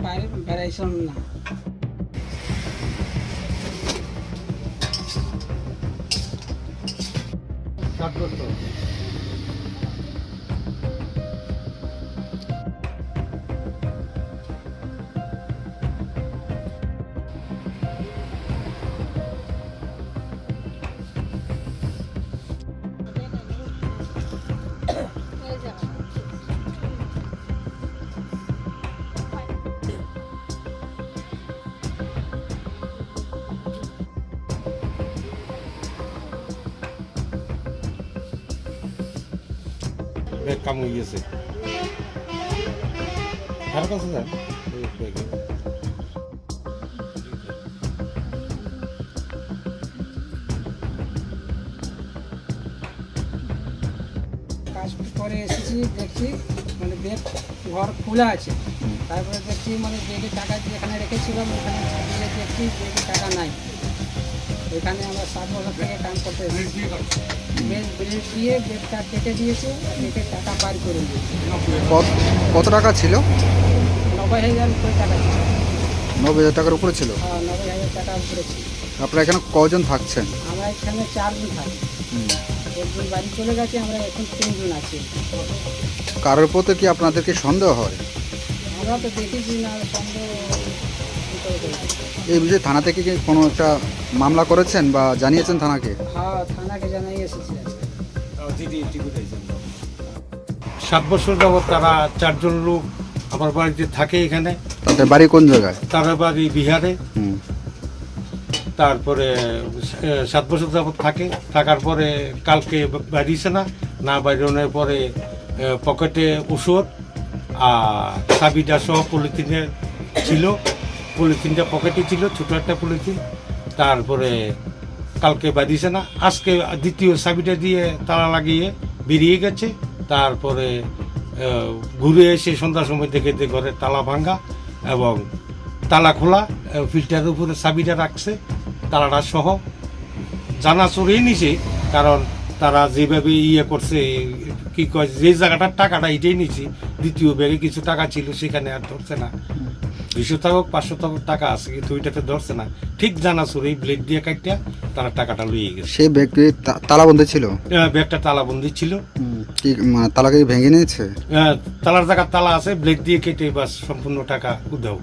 বাইরে ভ্যারিয়েশন না। কাম হয়ে গেছে কার কাছে যান কাজ করে এসেছি, দেখছি মানে ব্যাগ ঘর খোলা আছে। তারপরে দেখছি মানে ব্যাগে টাকা যেখানে রেখেছিলাম ওখানে গিয়ে দেখছি ব্যাগে টাকা নাই। এখানে আমরা 7 বছর থেকে কাম করতে এসেছি। ব্রেক দিয়ে ব্যাগটা কেটে দিয়েছে, কেটে টাকা বার করে দিয়েছে। কত টাকা ছিল? 90,000 উপরে টাকা ছিল। 90,000 টাকার উপরে ছিল। 90,000 টাকা উপরে ছিল। আপনারা এখানে কজন থাকছেন? আমরা এখানে 4 জন থাকি। একজন বাড়ি চলে গেছে, আমরা এখন 3 জন আছি। কারোর প্রতি কি আপনাদেরকে সন্দেহ হয়? আমরা তো দেখেছি না, সন্দেহ কি করে করব? এই বিষয়ে থানা থেকে কি কোনো একটা মামলা করেছেন বা জানিয়েছেন থানাকে? হ্যাঁ, থানাকে জানাই এসেছি আজকে। 7 বছর যাবৎ তারা 4 জন লোক আমার বাড়িতে থাকে এখানে। তাদের বাড়ি কোন জায়গায়? তারা বাড়ি বিহারে। হুম। তারপরে 7 বছর যাবৎ থাকে, থাকার পরে কালকে বাড়িছে না বাইরের পরে পকেটে ওষুধ আর চাবিটা সহ পলিথিনে ছিল, পলিথিনটা পকেটে ছিল, ছোটো একটা পলিথিন। তারপরে কালকে বাড়িছে না, আজকে দ্বিতীয় চাবিটা দিয়ে তালা লাগিয়ে বেরিয়ে গেছে। তারপরে ঘুরে এসে সন্ধ্যার সময় দেখে যে ঘরের তালা ভাঙা এবং তালা খোলা, ফিল্টারের উপরে চাবিটা রাখছে তালাটা সহ। জানা চড়েই নিছে, কারণ তারা যেভাবে করছে কি কয় যে জায়গাটার টাকাটা এটাই নিছে। দ্বিতীয় ব্যাগে কিছু টাকা ছিল, সেখানে আর ধরছে না। 200 টাকা 500 টাকা আছে, কিন্তু ওইটাতে ধরছে না। ঠিক জানা চড়েই ব্লেড দিয়ে কাটিয়া তারা টাকাটা লইয়ে গেছে। সেই ব্যক্তি তালাবন্ধ ছিল? ব্যাগটা তালাবন্দি ছিল। কি তালাকে ভেঙে নিয়েছে? তালার জায়গা তালা আছে, ব্লেড দিয়ে কেটে বাস সম্পূর্ণ টাকা উধাও।